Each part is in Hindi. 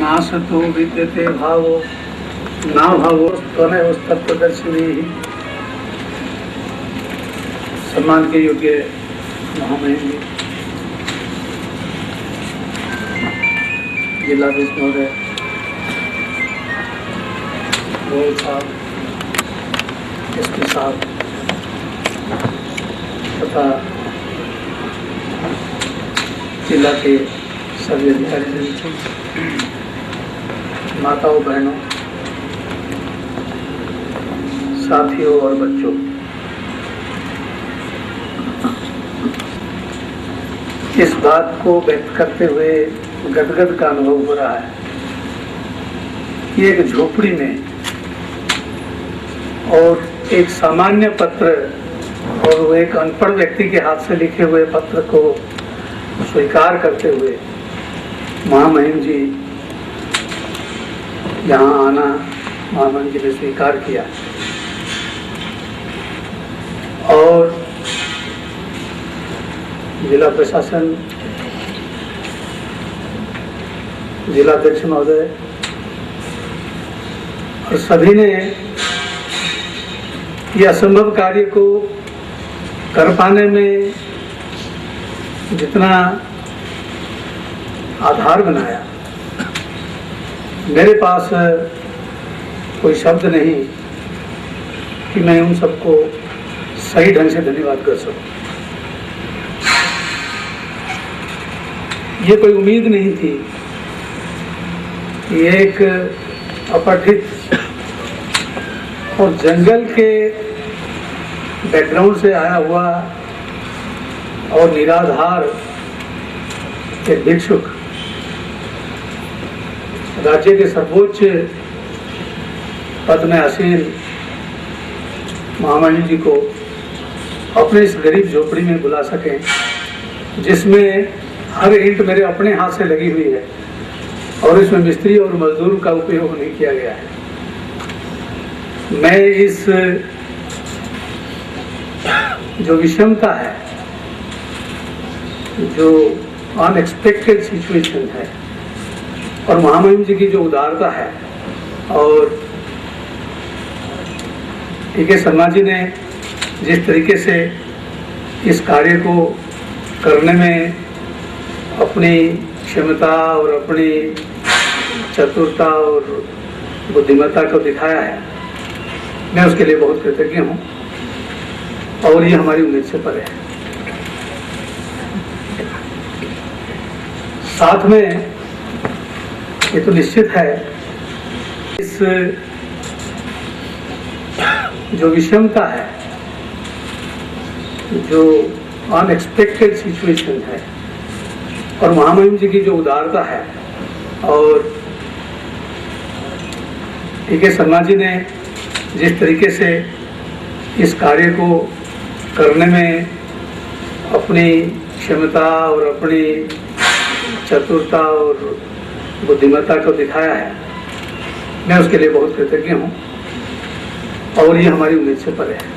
नासतो विद्यते भावो ना भावो तत्वदर्शिनी। सम्मान के योग्य महामहिम जिलाधीश महोदय, गोयल साहब, एसपी साहब तथा जिला के सभी अधिकारी, माताओं बहनों, साथियों और बच्चों, इस बात को व्यक्त करते हुए गदगद का अनुभव हो रहा है कि एक झोपड़ी में और एक सामान्य पत्र और वो एक अनपढ़ व्यक्ति के हाथ से लिखे हुए पत्र को स्वीकार करते हुए महामहिम जी यहाँ आना, महामहिम जी ने स्वीकार किया और जिला प्रशासन, जिलाध्यक्ष महोदय और सभी ने यह असंभव कार्य को कर पाने में जितना आधार बनाया, मेरे पास कोई शब्द नहीं कि मैं उन सबको सही ढंग से धन्यवाद कर सकूं। ये कोई उम्मीद नहीं थी कि एक अपठित और जंगल के बैकग्राउंड से आया हुआ और निराधार एक भिक्षुक राज्य के सर्वोच्च पद में आसीन महामहिम जी को अपने इस गरीब झोपड़ी में बुला सकें, जिसमें हर ईंट मेरे अपने हाथ से लगी हुई है और इसमें मिस्त्री और मजदूर का उपयोग नहीं किया गया है। मैं इस जो विषमता है, जो अनएक्सपेक्टेड सिचुएशन है और महामहिम जी की जो उदारता है और टीके शर्मा जी ने जिस तरीके से इस कार्य को करने में अपनी क्षमता और अपनी चतुरता और बुद्धिमत्ता को दिखाया है, मैं उसके लिए बहुत कृतज्ञ हूँ और ये हमारी उम्मीद से परे है। साथ में ये तो निश्चित है, इस जो विषमता है, जो अनएक्सपेक्टेड सिचुएशन है और महामहिम जी की जो उदारता है और टीके शर्मा जी ने जिस तरीके से इस कार्य को करने में अपनी क्षमता और अपनी चतुरता और बुद्धिमत्ता को दिखाया है, मैं उसके लिए बहुत कृतज्ञ हूँ और ये हमारी उम्मीद से परे है।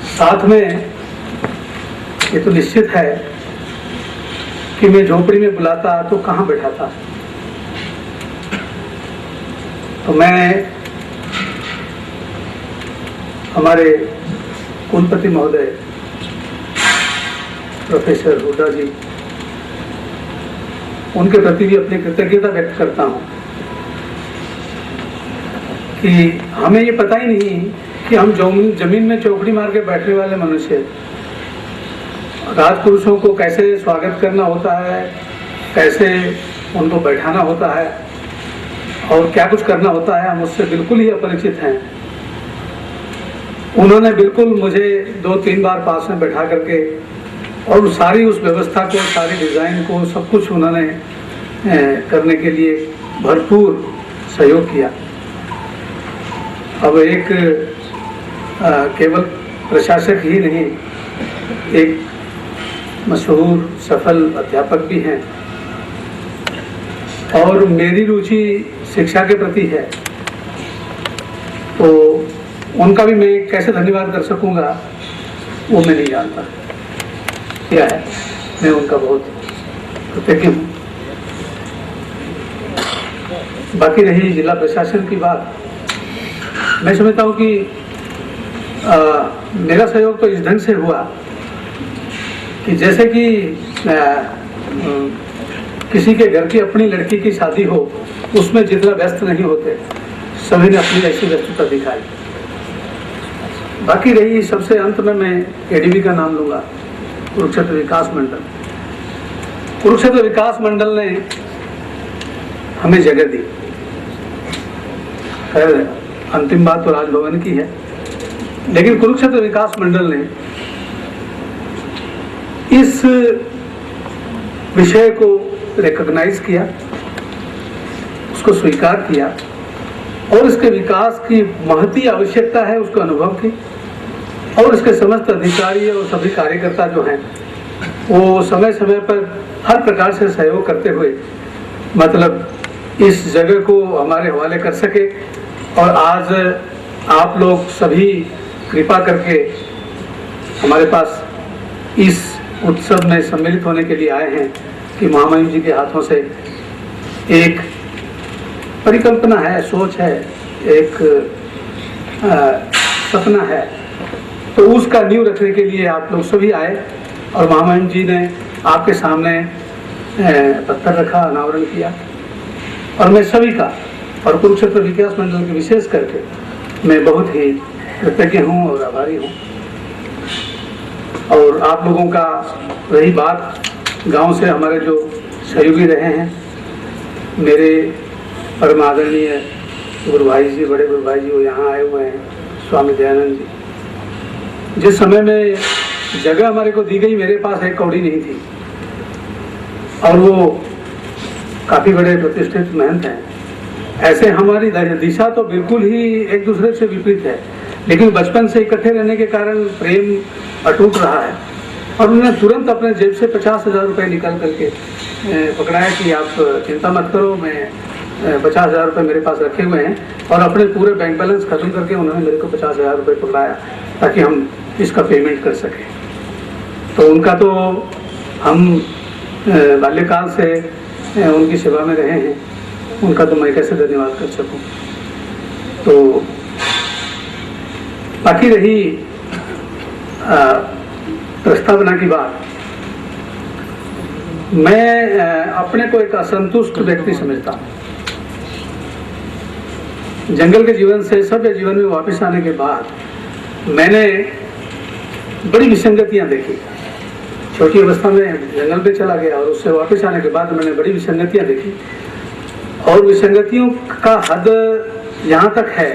साथ में ये तो निश्चित है कि मैं झोपड़ी में बुलाता तो कहाँ बैठाता, तो मैं हमारे कुलपति महोदय प्रोफेसर हुड्डा जी, उनके प्रति भी अपनी कृतज्ञता व्यक्त करता हूँ कि हमें ये पता ही नहीं कि हम जमीन में चौकड़ी मार के बैठने वाले मनुष्य राजपुरुषों को कैसे स्वागत करना होता है, कैसे उनको बैठाना होता है और क्या कुछ करना होता है, हम उससे बिल्कुल ही अपरिचित हैं। उन्होंने बिल्कुल मुझे 2-3 बार पास में बैठा करके और सारी उस व्यवस्था को, सारी डिज़ाइन को, सब कुछ उन्होंने करने के लिए भरपूर सहयोग किया। अब एक केवल प्रशासक ही नहीं, एक मशहूर सफल अध्यापक भी हैं और मेरी रुचि शिक्षा के प्रति है, तो उनका भी मैं कैसे धन्यवाद कर सकूंगा वो मैं नहीं जानता। क्या है, मैं उनका बहुत कृतज्ञ हूँ। बाकी रही जिला प्रशासन की बात, मैं समझता हूँ कि मेरा सहयोग तो इस ढंग से हुआ कि जैसे कि किसी के घर की अपनी लड़की की शादी हो, उसमें जितना व्यस्त नहीं होते, सभी ने अपनी ऐसी व्यस्तता दिखाई। बाकी रही सबसे अंत में मैं एडीबी का नाम लूंगा, कुरुक्षेत्र विकास मंडल। कुरुक्षेत्र विकास मंडल ने हमें जगह दी। खैर अंतिम बात तो राजभवन की है, लेकिन कुरुक्षेत्र विकास मंडल ने इस विषय को रिकॉग्नाइज किया, उसको स्वीकार किया और इसके विकास की महती आवश्यकता है उसको अनुभव की, और इसके समस्त अधिकारी और सभी कार्यकर्ता जो हैं वो समय समय पर हर प्रकार से सहयोग करते हुए मतलब इस जगह को हमारे हवाले कर सके। और आज आप लोग सभी कृपा करके हमारे पास इस उत्सव में सम्मिलित होने के लिए आए हैं कि महामहिम जी के हाथों से एक परिकल्पना है, सोच है, एक सपना है, तो उसका नींव रखने के लिए आप लोग सभी आए और महामहिम जी ने आपके सामने पत्थर रखा, अनावरण किया। और मैं सभी का और कुरुक्षेत्र विकास मंडल के विशेष करके मैं बहुत ही कृतज्ञ हूँ और आभारी हूँ। और आप लोगों का रही बात, गांव से हमारे जो सहयोगी रहे हैं, मेरे परम आदरणीय गुरु भाई जी, बड़े गुरु भाई जी वो यहाँ आए हुए हैं, स्वामी दयानंद जी। जिस समय में जगह हमारे को दी गई, मेरे पास एक कौड़ी नहीं थी और वो काफ़ी बड़े प्रतिष्ठित महंत हैं। ऐसे हमारी दिशा तो बिल्कुल ही एक दूसरे से विपरीत है, लेकिन बचपन से इकट्ठे रहने के कारण प्रेम अटूट रहा है। और उन्होंने तुरंत अपने जेब से 50,000 रुपये निकाल करके पकड़ाया कि आप चिंता मत करो, मैं 50,000 रुपये मेरे पास रखे हुए हैं, और अपने पूरे बैंक बैलेंस खत्म करके उन्होंने मेरे को 50,000 रुपये पकड़ाया ताकि हम इसका पेमेंट कर सकें। तो उनका तो हम बाल्यकाल से उनकी सेवा में रहे हैं, उनका तो मैं कैसे धन्यवाद कर सकूं। तो बाकी रही प्रस्तावना की बात, मैं अपने को एक असंतुष्ट व्यक्ति समझता हूँ। जंगल के जीवन से सभ्य जीवन में वापस आने के बाद मैंने बड़ी विसंगतियां देखी। छोटी अवस्था में जंगल पे चला गया और उससे वापस आने के बाद मैंने बड़ी विसंगतियां देखी, और विसंगतियों का हद यहाँ तक है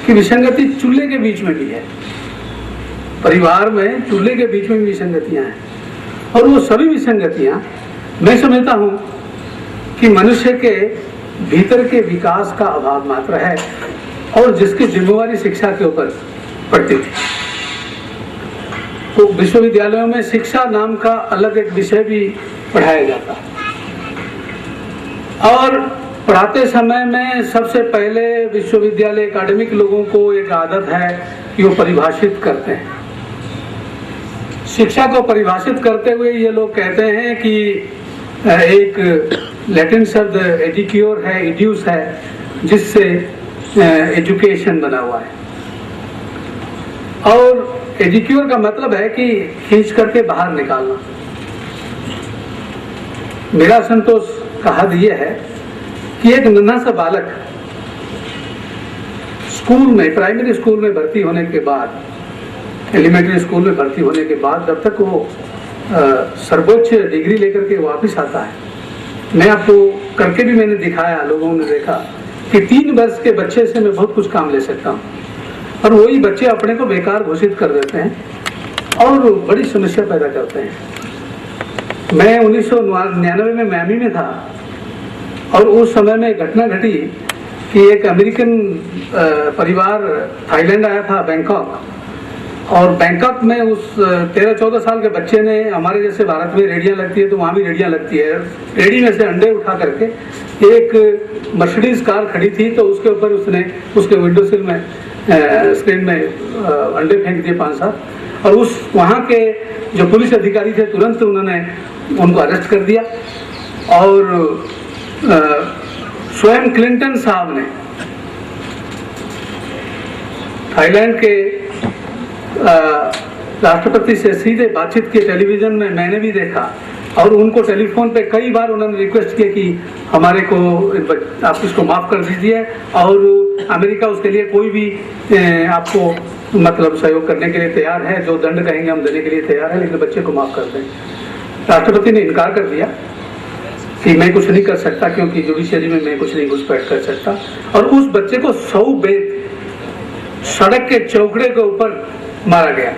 कि विसंगति चूल्हे के बीच में भी है। परिवार में चूल्हे के बीच में भी विसंगतियां हैं, और वो सभी विसंगतियां मैं समझता हूँ कि मनुष्य के भीतर के विकास का अभाव मात्र है, और जिसकी जिम्मेवारी शिक्षा के ऊपर पड़ती थी। तो विश्वविद्यालयों में शिक्षा नाम का अलग एक विषय भी पढ़ाया जाता है, और पढ़ाते समय में सबसे पहले विश्वविद्यालय एकेडमिक लोगों को एक आदत है कि वो परिभाषित करते हैं। शिक्षा को परिभाषित करते हुए ये लोग कहते हैं कि एक लैटिन शब्द एडिक्योर है, इड्यूस है, जिससे एजुकेशन बना हुआ है, और एडिक्योर का मतलब है कि खींच करके बाहर निकालना। मेरा संतोष का हद यह है कि एक नन्हा सा बालक स्कूल में, प्राइमरी स्कूल में भर्ती होने के बाद, एलिमेंट्री स्कूल में भर्ती होने के बाद, जब तक वो सर्वोच्च डिग्री लेकर के वापस आता है, मैं आपको करके भी मैंने दिखाया, लोगों ने देखा कि 3 वर्ष के बच्चे से मैं बहुत कुछ काम ले सकता हूँ, और वही बच्चे अपने को बेकार घोषित कर देते हैं और बड़ी समस्या पैदा करते हैं। मैं 1999 में मियामी में था, और उस समय में घटना घटी कि एक अमेरिकन परिवार थाईलैंड आया था, बैंकॉक, और बैंकॉक में उस 13-14 साल के बच्चे ने, हमारे जैसे भारत में रेडियां लगती है तो वहाँ भी रेडियां लगती है, रेडी में से अंडे उठा करके, एक मर्सिडीज कार खड़ी थी तो उसके ऊपर उसने उसके विंडो सिल में स्क्रीन में अंडे फेंक दिए 5-7, और उस वहाँ के जो पुलिस अधिकारी थे तुरंत उन्होंने उनको अरेस्ट कर दिया। और स्वयं क्लिंटन साहब ने थाईलैंड के राष्ट्रपति से सीधे बातचीत की, टेलीविजन में मैंने भी देखा, और उनको टेलीफोन पे कई बार उन्होंने रिक्वेस्ट किया कि हमारे को आप इसको माफ़ कर दीजिए, और अमेरिका उसके लिए कोई भी आपको मतलब सहयोग करने के लिए तैयार है, जो दंड कहेंगे हम देने के लिए तैयार है, लेकिन बच्चे को माफ़ कर दें। राष्ट्रपति ने इनकार कर दिया कि मैं कुछ नहीं कर सकता, क्योंकि जुडिशरी में मैं कुछ नहीं घुसपैठ कर सकता। और उस बच्चे को 100 बेत सड़क के चौकड़े के ऊपर मारा गया।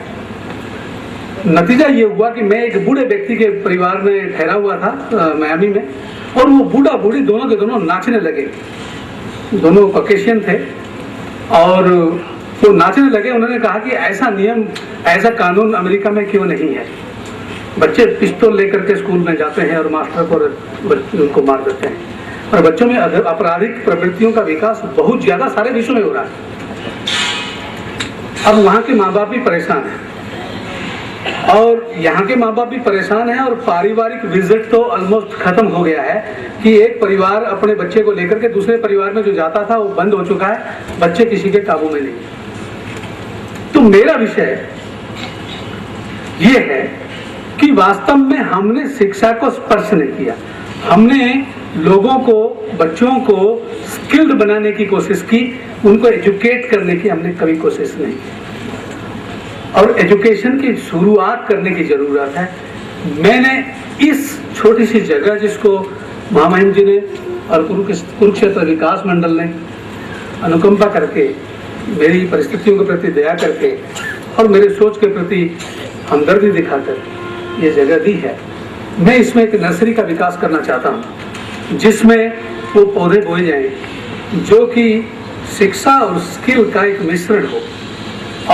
नतीजा ये हुआ कि मैं एक बूढ़े व्यक्ति के परिवार में ठहरा हुआ था मियामी में, और वो बूढ़ा बूढ़ी दोनों के दोनों नाचने लगे। दोनों कॉकेशियन थे और वो नाचने लगे। उन्होंने कहा कि ऐसा नियम, ऐसा कानून अमेरिका में क्यों नहीं है। बच्चे पिस्तौल लेकर के स्कूल में जाते हैं और मास्टर को उनको मार देते हैं, और बच्चों में आपराधिक प्रवृत्तियों का विकास बहुत ज्यादा सारे विश्व में हो रहा है। अब वहाँ के माँ बाप भी परेशान हैं, और यहाँ के माँ बाप भी परेशान हैं, और पारिवारिक विजिट तो ऑलमोस्ट खत्म हो गया है कि एक परिवार अपने बच्चे को लेकर के दूसरे परिवार में जो जाता था वो बंद हो चुका है। बच्चे किसी के काबू में नहीं। तो मेरा विषय ये है कि वास्तव में हमने शिक्षा को स्पर्श नहीं किया। हमने लोगों को, बच्चों को स्किल्ड बनाने की कोशिश की, उनको एजुकेट करने की हमने कभी कोशिश नहीं की। और एजुकेशन की शुरुआत करने की जरूरत है। मैंने इस छोटी सी जगह, जिसको महामहिम जी ने और कुरुक्षेत्र विकास मंडल ने अनुकंपा करके, मेरी परिस्थितियों के प्रति दया करके और मेरे सोच के प्रति हमदर्दी दिखाकर ये जगह दी है। मैं इसमें एक नर्सरी का विकास करना चाहता हूँ, जिसमें वो पौधे बोए जाएं जो कि शिक्षा और स्किल का एक मिश्रण हो,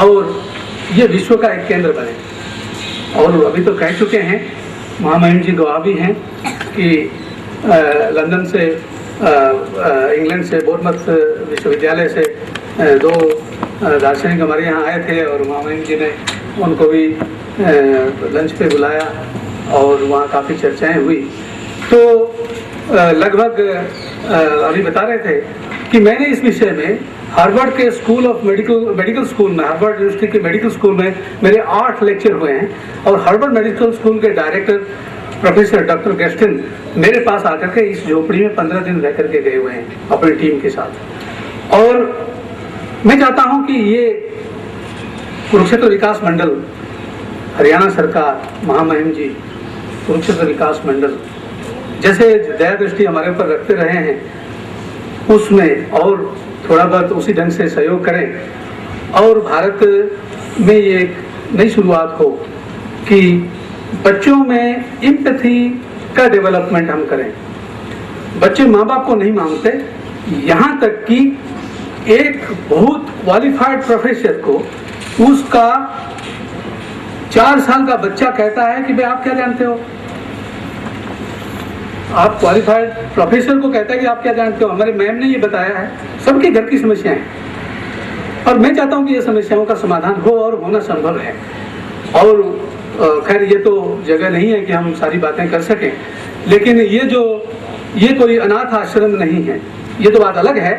और ये विश्व का एक केंद्र बने। और अभी तो कह चुके हैं, महामहिम जी गवाह भी हैं कि लंदन से, इंग्लैंड से, बोर्नमथ विश्वविद्यालय से 2 दार्शनिक हमारे यहाँ आए थे, और महामहिम जी ने उनको भी लंच पे बुलाया और वहाँ काफ़ी चर्चाएं हुई। तो लगभग अभी बता रहे थे कि मैंने इस विषय में हार्वर्ड के स्कूल ऑफ मेडिकल स्कूल में, हार्वर्ड यूनिवर्सिटी के मेडिकल स्कूल में मेरे 8 लेक्चर हुए हैं, और हार्वर्ड मेडिकल स्कूल के डायरेक्टर प्रोफेसर डॉक्टर गेस्टिन मेरे पास आकर के इस झोपड़ी में 15 दिन रह करके गए हुए हैं अपनी टीम के साथ। और मैं चाहता हूं कि ये कुरुक्षेत्र विकास मंडल, हरियाणा सरकार, महामहिम जी, कुरुक्षेत्र विकास मंडल जैसे दया दृष्टि हमारे ऊपर रखते रहे हैं, उसमें और थोड़ा बहुत उसी ढंग से सहयोग करें, और भारत में ये एक नई शुरुआत हो कि बच्चों में एम्पैथी का डेवलपमेंट हम करें। बच्चे माँ बाप को नहीं मांगते, यहाँ तक कि एक बहुत क्वालिफाइड प्रोफेसर को उसका 4 साल का बच्चा कहता है कि भाई आप क्या जानते हो। आप क्वालिफाइड प्रोफेसर को कहता है कि आप क्या जानते हो, हमारे मैम ने ये बताया है। सबके घर की समस्याएं हैं, और मैं चाहता हूं कि ये समस्याओं का समाधान हो, और होना संभव है। और खैर ये तो जगह नहीं है कि हम सारी बातें कर सकें, लेकिन ये कोई अनाथ आश्रम नहीं है। ये तो बात अलग है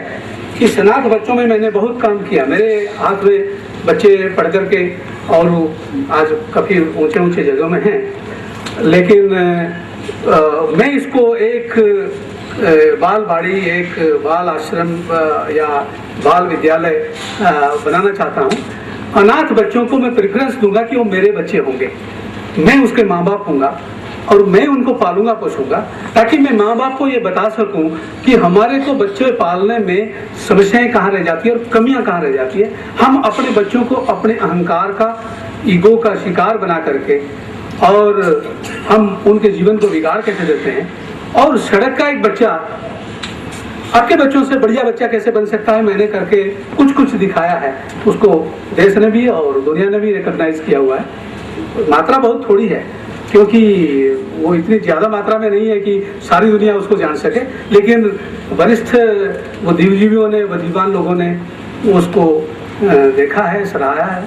कि अनाथ बच्चों में मैंने बहुत काम किया। मेरे हाथ में बच्चे पढ़ करके और आज काफ़ी ऊंचे ऊंचे जगहों में हैं, लेकिन मैं इसको एक बाल बाड़ी, एक बाल आश्रम या बाल विद्यालय बनाना चाहता हूँ। अनाथ बच्चों को मैं प्रेफरेंस दूंगा कि वो मेरे बच्चे होंगे, मैं उसके माँ बाप होऊंगा, और मैं उनको पालूंगा पोछूंगा, ताकि मैं माँ बाप को ये बता सकूं कि हमारे को बच्चे पालने में समस्याएं कहाँ रह जाती है और कमियां कहाँ रह जाती है। हम अपने बच्चों को अपने अहंकार का, ईगो का शिकार बना करके, और हम उनके जीवन को बिगाड़ कैसे देते हैं। और सड़क का एक बच्चा आपके बच्चों से बढ़िया बच्चा कैसे बन सकता है, मैंने करके कुछ दिखाया है। उसको देश ने भी और दुनिया ने भी रिकॉग्नाइज किया हुआ है। मात्रा बहुत थोड़ी है, क्योंकि वो इतनी ज़्यादा मात्रा में नहीं है कि सारी दुनिया उसको जान सके, लेकिन वरिष्ठ बुद्धिजीवियों ने, बुद्धिमान लोगों ने उसको देखा है, सराहा है,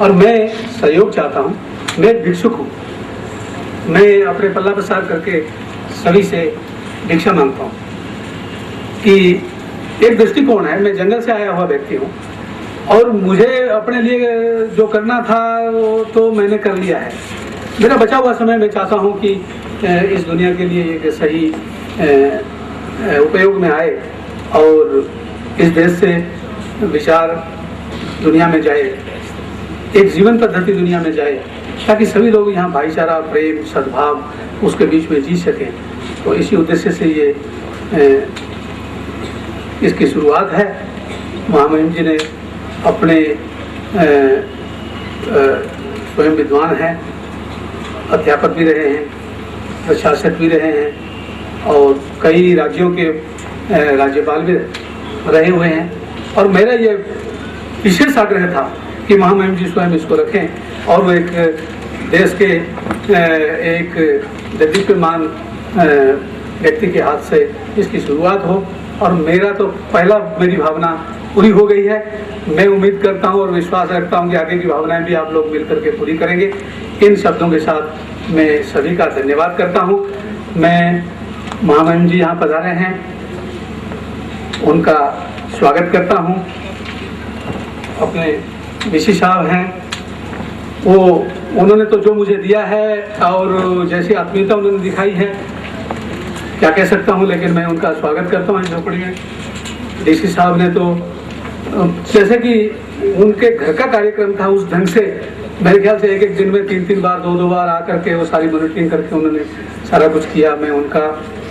और मैं सहयोग चाहता हूँ। मैं एक भिक्षुक हूँ, मैं अपने पल्ला प्रसार करके सभी से भिक्षा मांगता हूँ कि एक दृष्टिकोण है, मैं जंगल से आया हुआ व्यक्ति हूँ और मुझे अपने लिए जो करना था वो तो मैंने कर लिया है। मेरा बचा हुआ समय मैं चाहता हूँ कि इस दुनिया के लिए एक सही उपयोग में आए और इस देश से विचार दुनिया में जाए, एक जीवन पद्धति दुनिया में जाए, ताकि सभी लोग यहाँ भाईचारा, प्रेम, सद्भाव उसके बीच में जी सकें। तो इसी उद्देश्य से ये इसकी शुरुआत है। महामहिम जी ने अपने स्वयं विद्वान हैं, अध्यापक भी रहे हैं, प्रशासक भी रहे हैं और कई राज्यों के राज्यपाल भी रहे हुए हैं। और मेरा ये विशेष आग्रह था कि महामहिम जी स्वयं इसको रखें और वो एक देश के एक देदीप्यमान व्यक्ति के हाथ से इसकी शुरुआत हो। और मेरा तो मेरी भावना पूरी हो गई है। मैं उम्मीद करता हूँ और विश्वास रखता हूँ कि आगे की भावनाएं भी आप लोग मिलकर के पूरी करेंगे। इन शब्दों के साथ मैं सभी का धन्यवाद करता हूँ। मैं महामहिम जी यहाँ पधारे हैं, उनका स्वागत करता हूँ। अपने विशी साहब हैं, वो उन्होंने तो जो मुझे दिया है और जैसी आत्मीयता उन्होंने दिखाई है क्या कह सकता हूँ, लेकिन मैं उनका स्वागत करता हूँ इस झोपड़ी में। डीसी साहब ने तो जैसे कि उनके घर का कार्यक्रम था उस ढंग से मेरे ख्याल से एक दिन में 3 बार 2 बार आकर के वो सारी मॉनिटरिंग करके उन्होंने सारा कुछ किया। मैं उनका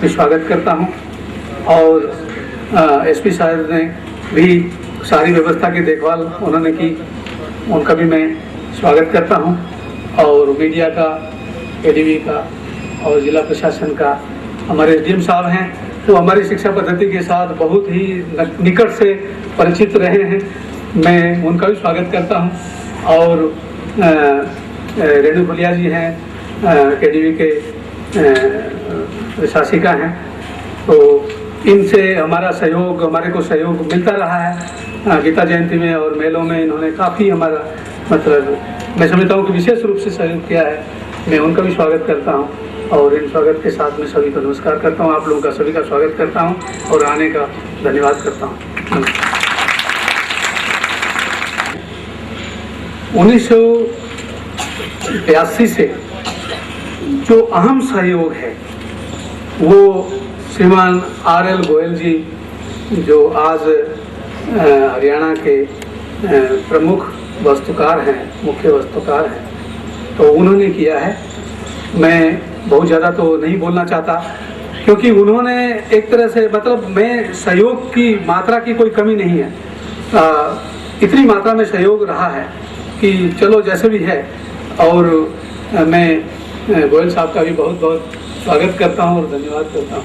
भी स्वागत करता हूँ। और एसपी साहब ने भी सारी व्यवस्था की देखभाल उन्होंने की, उनका भी मैं स्वागत करता हूँ। और मीडिया का, एडीवी का और जिला प्रशासन का हमारे एसडीएम साहब हैं, वो हमारी शिक्षा पद्धति के साथ बहुत ही निकट से परिचित रहे हैं, मैं उनका भी स्वागत करता हूँ। और रेणु भुलिया जी हैं, केडीवी के प्रशासिका हैं, तो इनसे हमारा सहयोग, हमारे को सहयोग मिलता रहा है। गीता जयंती में और मेलों में इन्होंने काफ़ी हमारा मतलब मैं समझता हूँ कि विशेष रूप से सहयोग किया है। मैं उनका भी स्वागत करता हूँ और इन स्वागत के साथ मैं सभी को नमस्कार करता हूँ। आप लोगों का सभी का स्वागत करता हूँ और आने का धन्यवाद करता हूँ। 1982 से जो अहम सहयोग है वो श्रीमान आर.एल. गोयल जी, जो आज हरियाणा के प्रमुख वास्तुकार हैं, मुख्य वास्तुकार हैं, तो उन्होंने किया है। मैं बहुत ज़्यादा तो नहीं बोलना चाहता क्योंकि उन्होंने एक तरह से मतलब मैं सहयोग की मात्रा की कोई कमी नहीं है, इतनी मात्रा में सहयोग रहा है कि चलो जैसे भी है। और मैं गोयल साहब का भी बहुत बहुत स्वागत करता हूँ और धन्यवाद करता हूँ।